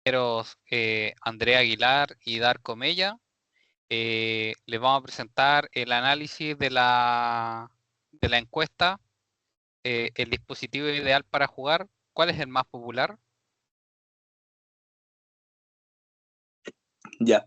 Andrea Aguilar y Darko Mella. Les vamos a presentar el análisis de la encuesta, el dispositivo ideal para jugar. ¿Cuál es el más popular? Ya.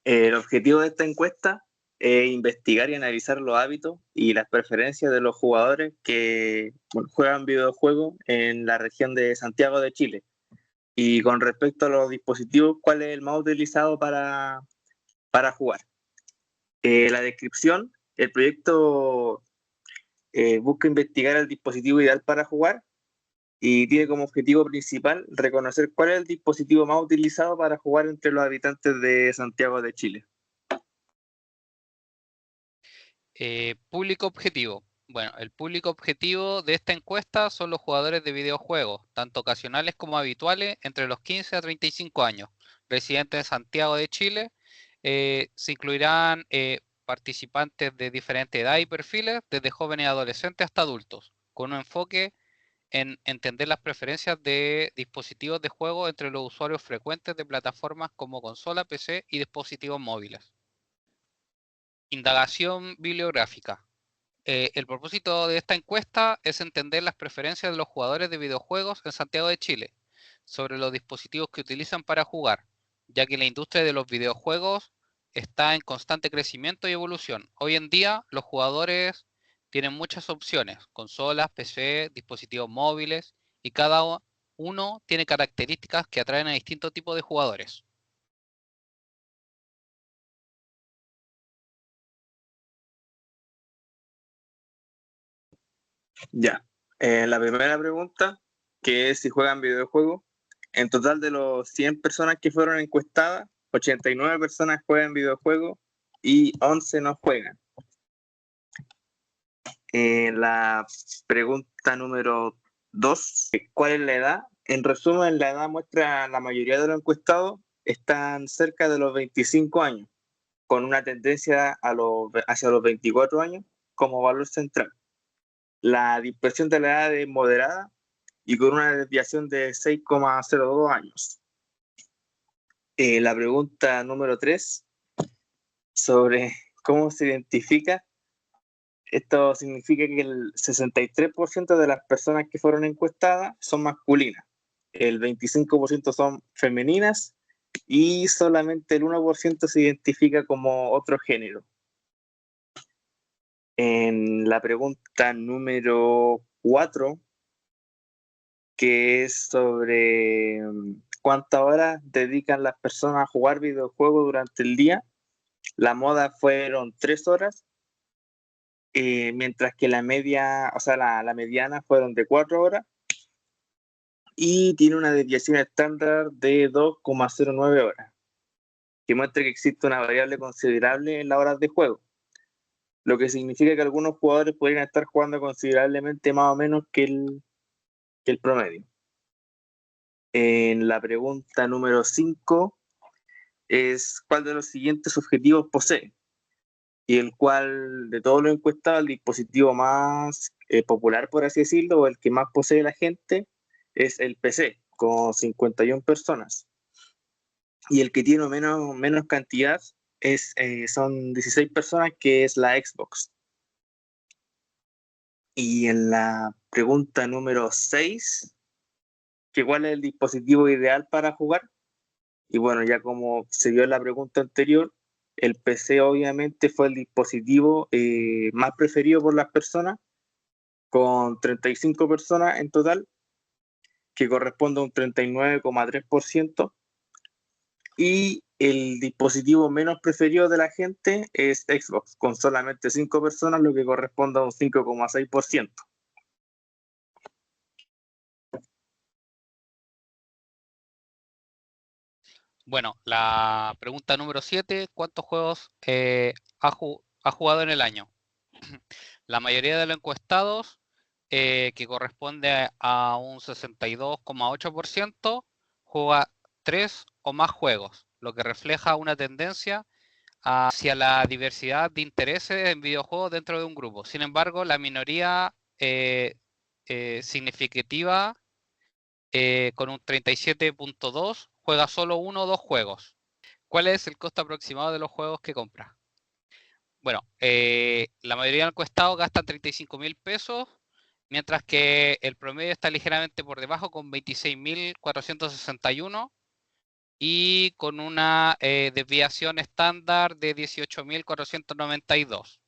El objetivo de esta encuesta es investigar y analizar los hábitos y las preferencias de los jugadores que juegan videojuegos en la región de Santiago de Chile. Y con respecto a los dispositivos, ¿cuál es el más utilizado para jugar? La descripción, el proyecto busca investigar el dispositivo ideal para jugar y tiene como objetivo principal reconocer cuál es el dispositivo más utilizado para jugar entre los habitantes de Santiago de Chile. Público objetivo. Bueno, el público objetivo de esta encuesta son los jugadores de videojuegos, tanto ocasionales como habituales, entre los 15 a 35 años, residentes de Santiago de Chile. Se incluirán participantes de diferentes edades y perfiles, desde jóvenes y adolescentes hasta adultos, con un enfoque en entender las preferencias de dispositivos de juego entre los usuarios frecuentes de plataformas como consola, PC y dispositivos móviles. Indagación bibliográfica. El propósito de esta encuesta es entender las preferencias de los jugadores de videojuegos en Santiago de Chile sobre los dispositivos que utilizan para jugar, ya que la industria de los videojuegos está en constante crecimiento y evolución. Hoy en día los jugadores tienen muchas opciones, consolas, PC, dispositivos móviles, y cada uno tiene características que atraen a distintos tipos de jugadores. Ya. La primera pregunta, que es si juegan videojuegos. En total de los 100 personas que fueron encuestadas, 89 personas juegan videojuegos y 11 no juegan. La pregunta número 2, ¿cuál es la edad? En resumen, la edad muestra la mayoría de los encuestados están cerca de los 25 años, con una tendencia hacia los 24 años como valor central. La dispersión de la edad es moderada y con una desviación de 6,02 años. La pregunta número 3, sobre cómo se identifica. Esto significa que el 63% de las personas que fueron encuestadas son masculinas, el 25% son femeninas y solamente el 1% se identifica como otro género. En la pregunta número 4, que es sobre cuántas horas dedican las personas a jugar videojuegos durante el día, la moda fueron 3 horas, mientras que la media, o sea, la mediana fueron de 4 horas y tiene una desviación estándar de 2,09 horas, que muestra que existe una variable considerable en las horas de juego, lo que significa que algunos jugadores podrían estar jugando considerablemente más o menos que el promedio. En la pregunta número 5 es ¿cuál de los siguientes objetivos posee? Y el cual, de todos los encuestados, el dispositivo más popular, por así decirlo, o el que más posee la gente, es el PC, con 51 personas. Y el que tiene menos cantidad son 16 personas, que es la Xbox. Y en la pregunta número 6, que ¿cuál es el dispositivo ideal para jugar? Y bueno, ya como se vio en la pregunta anterior, el PC obviamente fue el dispositivo más preferido por las personas, con 35 personas en total, que corresponde a un 39,3%. Y el dispositivo menos preferido de la gente es Xbox, con solamente 5 personas, lo que corresponde a un 5,6%. Bueno, la pregunta número 7, ¿cuántos juegos ha jugado en el año? La mayoría de los encuestados, que corresponde a un 62,8%, juega 3 o más juegos, lo que refleja una tendencia hacia la diversidad de intereses en videojuegos dentro de un grupo. Sin embargo, la minoría significativa, con un 37,2%, juega solo uno o dos juegos. ¿Cuál es el costo aproximado de los juegos que compra? Bueno, la mayoría del encuestados gastan 35.000 pesos, mientras que el promedio está ligeramente por debajo con 26.461 y con una desviación estándar de 18.492.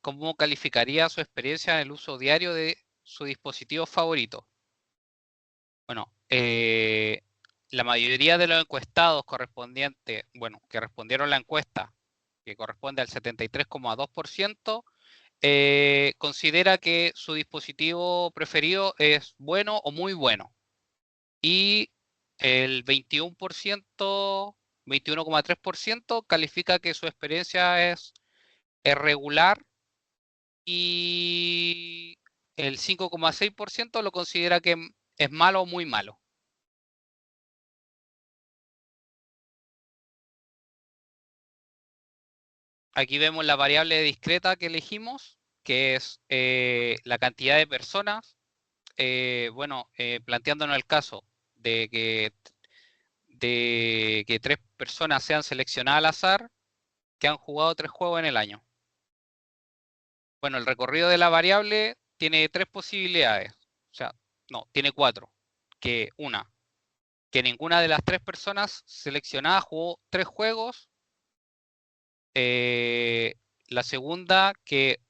¿Cómo calificaría su experiencia en el uso diario de su dispositivo favorito? Bueno, la mayoría de los encuestados correspondientes, bueno, que respondieron la encuesta, que corresponde al 73,2%, considera que su dispositivo preferido es bueno o muy bueno. Y el 21,3% califica que su experiencia es regular y el 5,6% lo considera que es malo o muy malo. Aquí vemos la variable discreta que elegimos, que es la cantidad de personas. Planteándonos el caso de que 3 personas sean seleccionadas al azar que han jugado 3 juegos en el año. Bueno, el recorrido de la variable tiene 3 posibilidades. O sea, no, tiene 4. Que ninguna de las 3 personas seleccionadas jugó 3 juegos. La segunda, que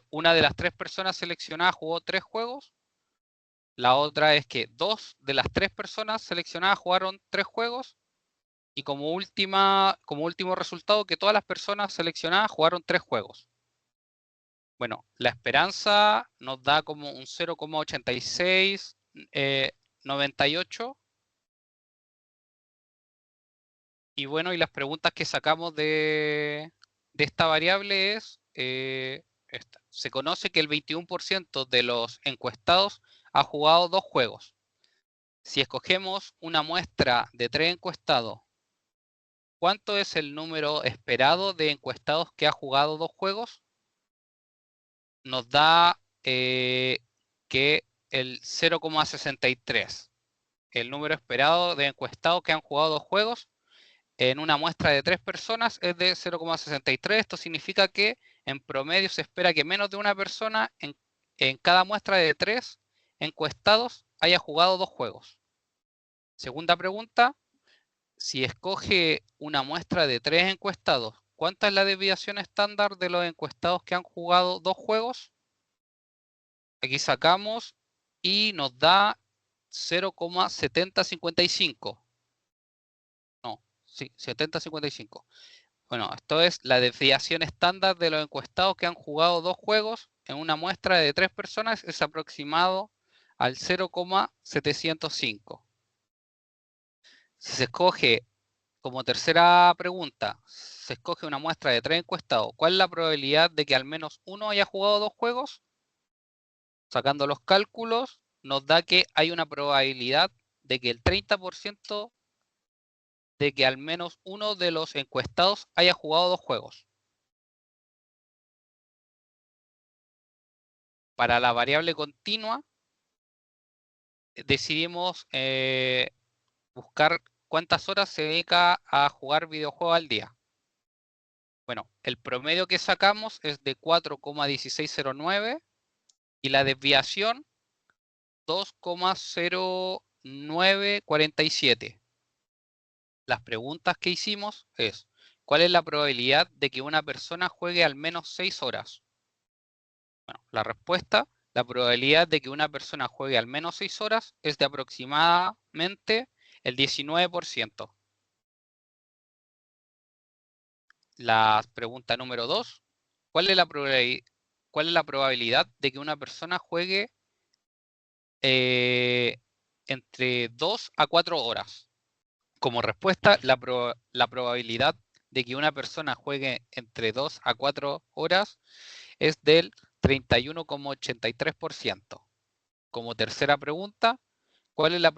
una de las 3 personas seleccionadas jugó 3 juegos. La otra es que 2 de las 3 personas seleccionadas jugaron 3 juegos. Y como último resultado, que todas las personas seleccionadas jugaron 3 juegos. Bueno, la esperanza nos da como un 0,8698. Y bueno, y las preguntas que sacamos de esta variable es esta. Se conoce que el 21% de los encuestados ha jugado 2 juegos. Si escogemos una muestra de 3 encuestados, ¿cuánto es el número esperado de encuestados que ha jugado 2 juegos? Nos da que el 0,63. El número esperado de encuestados que han jugado 2 juegos en una muestra de 3 personas es de 0,63. Esto significa que en promedio se espera que menos de una persona en cada muestra de 3 encuestados haya jugado 2 juegos. Segunda pregunta, si escoge una muestra de 3 encuestados, ¿cuánta es la desviación estándar de los encuestados que han jugado 2 juegos? Aquí sacamos y nos da 0,7055. No, sí, 7055. Bueno, esto es la desviación estándar de los encuestados que han jugado 2 juegos en una muestra de 3 personas, es aproximado al 0,705. Si se escoge como tercera pregunta, se escoge una muestra de 3 encuestados, ¿cuál es la probabilidad de que al menos uno haya jugado 2 juegos? Sacando los cálculos, nos da que hay una probabilidad de que el 30% de que al menos uno de los encuestados haya jugado 2 juegos. Para la variable continua, decidimos buscar cuántas horas se dedica a jugar videojuegos al día. Bueno, el promedio que sacamos es de 4,1609 y la desviación 2,0947. Las preguntas que hicimos es, ¿cuál es la probabilidad de que una persona juegue al menos 6 horas? Bueno, la respuesta, la probabilidad de que una persona juegue al menos 6 horas es de aproximadamente el 19%. La pregunta número 2, ¿cuál es la probabilidad de que una persona juegue entre 2 a 4 horas? Como respuesta, la probabilidad de que una persona juegue entre 2 a 4 horas es del 31,83%. Como tercera pregunta, ¿cuál es la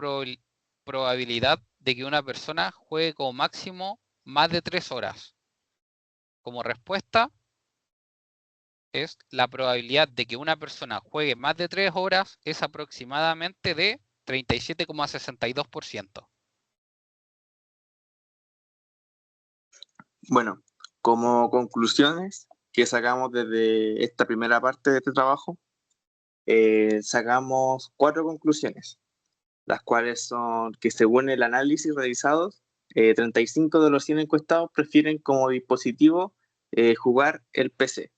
probabilidad de que una persona juegue como máximo más de 3 horas? Como respuesta, es la probabilidad de que una persona juegue más de 3 horas es aproximadamente de 37,62%. Bueno, como conclusiones que sacamos desde esta primera parte de este trabajo, sacamos 4 conclusiones, las cuales son que según el análisis realizado, 35 de los 100 encuestados prefieren como dispositivo jugar el PC.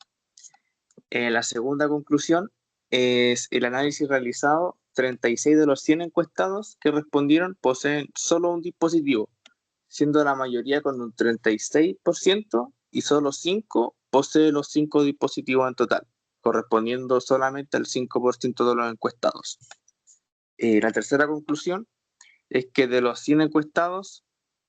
La segunda conclusión es el análisis realizado, 36 de los 100 encuestados que respondieron poseen solo un dispositivo, siendo la mayoría con un 36% y solo 5 posee los 5 dispositivos en total, correspondiendo solamente al 5% de los encuestados. La tercera conclusión es que de los 100 encuestados,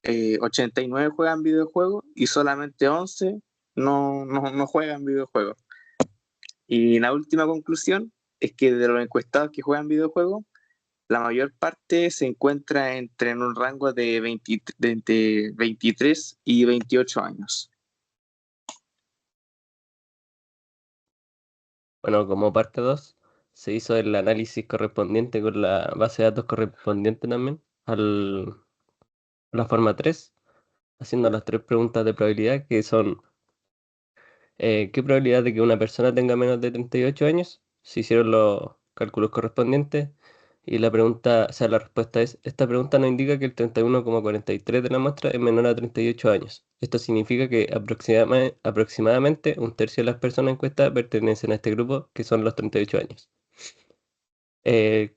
89 juegan videojuegos y solamente 11 no juegan videojuegos. Y la última conclusión es que de los encuestados que juegan videojuegos, la mayor parte se encuentra entre en un rango de 23 y 28 años. Bueno, como parte 2, se hizo el análisis correspondiente con la base de datos correspondiente también a la forma 3, haciendo las 3 preguntas de probabilidad que son ¿qué probabilidad de que una persona tenga menos de 38 años? Se hicieron los cálculos correspondientes y la pregunta, o sea, la respuesta es, esta pregunta nos indica que el 31,43 de la muestra es menor a 38 años. Esto significa que aproximadamente un tercio de las personas encuestadas pertenecen a este grupo, que son los 38 años.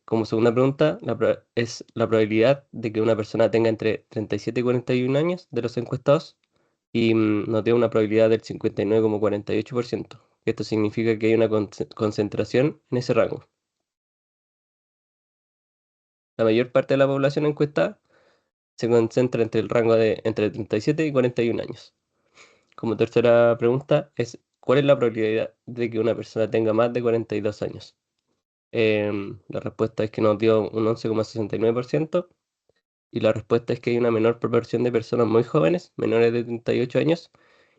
Como segunda pregunta, es la probabilidad de que una persona tenga entre 37 y 41 años de los encuestados y nos dio una probabilidad del 59,48%. Esto significa que hay una concentración en ese rango. La mayor parte de la población encuestada se concentra entre el rango de entre 37 y 41 años. Como tercera pregunta es, ¿cuál es la probabilidad de que una persona tenga más de 42 años? La respuesta es que nos dio un 11,69%. Y la respuesta es que hay una menor proporción de personas muy jóvenes, menores de 38 años,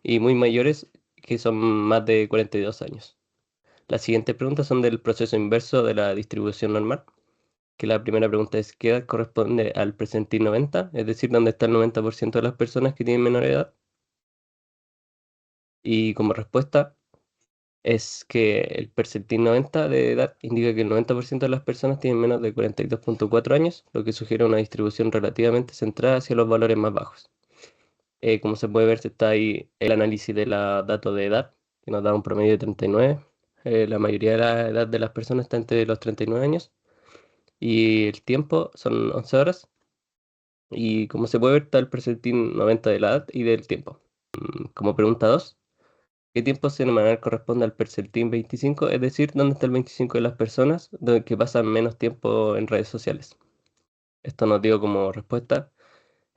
y muy mayores, que son más de 42 años. Las siguientes preguntas son del proceso inverso de la distribución normal, que la primera pregunta es ¿qué edad corresponde al percentil 90? Es decir, ¿dónde está el 90% de las personas que tienen menor edad? Y como respuesta es que el percentil 90 de edad indica que el 90% de las personas tienen menos de 42,4 años, lo que sugiere una distribución relativamente centrada hacia los valores más bajos. Como se puede ver, está ahí el análisis de la datos de edad, que nos da un promedio de 39. La mayoría de la edad de las personas está entre los 39 años. Y el tiempo son 11 horas. Y como se puede ver, está el percentil 90 de la edad y del tiempo. Como pregunta 2, ¿qué tiempo semanal corresponde al percentil 25? Es decir, ¿dónde está el 25 de las personas que pasan menos tiempo en redes sociales? Esto nos dio como respuesta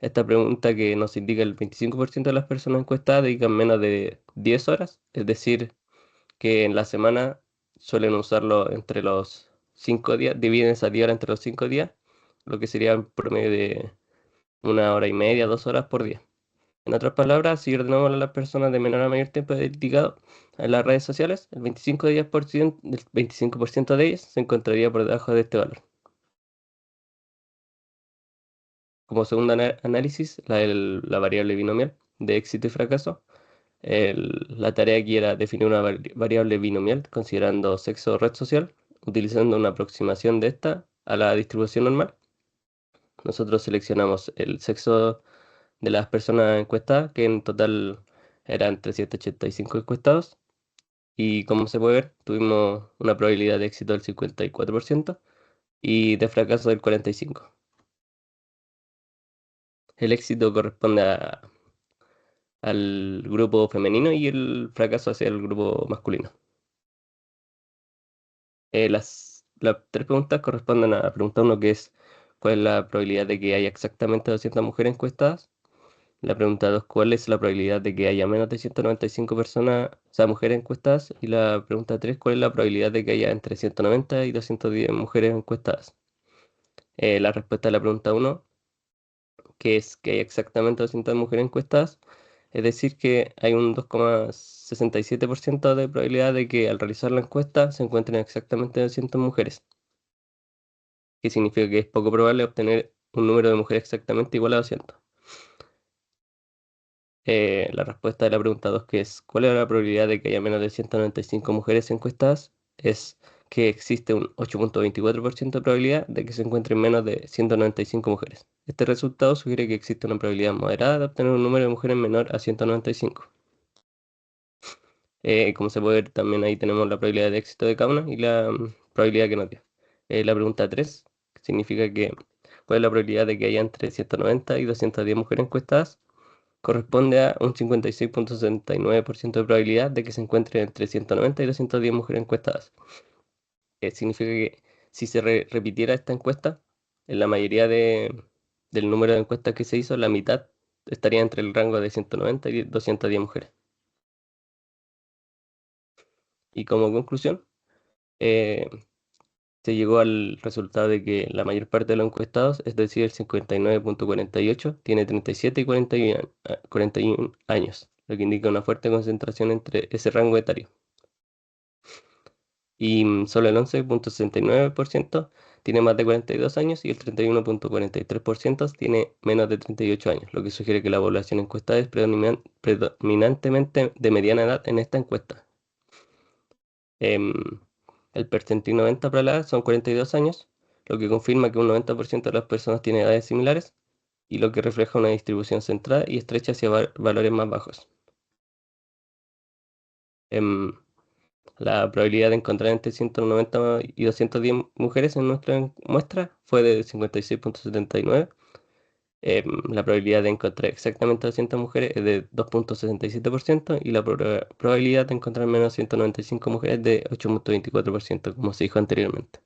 esta pregunta que nos indica el 25% de las personas encuestadas dedican menos de 10 horas, es decir, que en la semana suelen usarlo entre los 5 días, dividen esa 10 horas entre los 5 días, lo que sería un promedio de 1 hora y media, 2 horas por día. En otras palabras, si ordenamos a las personas de menor a mayor tiempo dedicado a las redes sociales, el 25% de ellas se encontraría por debajo de este valor. Como segundo análisis, la variable binomial de éxito y fracaso. La tarea aquí era definir una variable binomial considerando sexo o red social, utilizando una aproximación de esta a la distribución normal. Nosotros seleccionamos el sexo de las personas encuestadas, que en total eran 385 encuestados, y como se puede ver, tuvimos una probabilidad de éxito del 54% y de fracaso del 45%. El éxito corresponde al grupo femenino y el fracaso hacia el grupo masculino. Las 3 preguntas corresponden a la pregunta 1, que es ¿cuál es la probabilidad de que haya exactamente 200 mujeres encuestadas? La pregunta 2, ¿cuál es la probabilidad de que haya menos de 195 personas, o sea, mujeres encuestadas? Y la pregunta 3, ¿cuál es la probabilidad de que haya entre 190 y 210 mujeres encuestadas? La respuesta a la pregunta 1, que es que hay exactamente 200 mujeres encuestadas, Es decir, que hay un 2,67% de probabilidad de que al realizar la encuesta se encuentren exactamente 200 mujeres, que significa que es poco probable obtener un número de mujeres exactamente igual a 200. La respuesta de la pregunta 2, que es ¿cuál es la probabilidad de que haya menos de 195 mujeres encuestadas? Es que existe un 8,24% de probabilidad de que se encuentren menos de 195 mujeres. Este resultado sugiere que existe una probabilidad moderada de obtener un número de mujeres menor a 195. Como se puede ver, también ahí tenemos la probabilidad de éxito de cada una y la probabilidad que nos dio. La pregunta 3 significa que ¿cuál es la probabilidad de que haya entre 190 y 210 mujeres encuestadas? Corresponde a un 56,69% de probabilidad de que se encuentren entre 190 y 210 mujeres encuestadas. Significa que si se repitiera esta encuesta, en la mayoría del número de encuestas que se hizo, la mitad estaría entre el rango de 190 y 210 mujeres. Y como conclusión, eh, se llegó al resultado de que la mayor parte de los encuestados, es decir, el 59,48, tiene 37 y 41 años, lo que indica una fuerte concentración entre ese rango etario. Y solo el 11,69% tiene más de 42 años y el 31,43% tiene menos de 38 años, lo que sugiere que la población encuestada es predominantemente de mediana edad en esta encuesta. Em, el percentil 90 para la edad son 42 años, lo que confirma que un 90% de las personas tiene edades similares y lo que refleja una distribución centrada y estrecha hacia valores más bajos. Em, la probabilidad de encontrar entre 190 y 210 mujeres en nuestra muestra fue de 56,79. La probabilidad de encontrar exactamente 200 mujeres es de 2,67% y la probabilidad de encontrar menos de 195 mujeres de 8,24%, como se dijo anteriormente.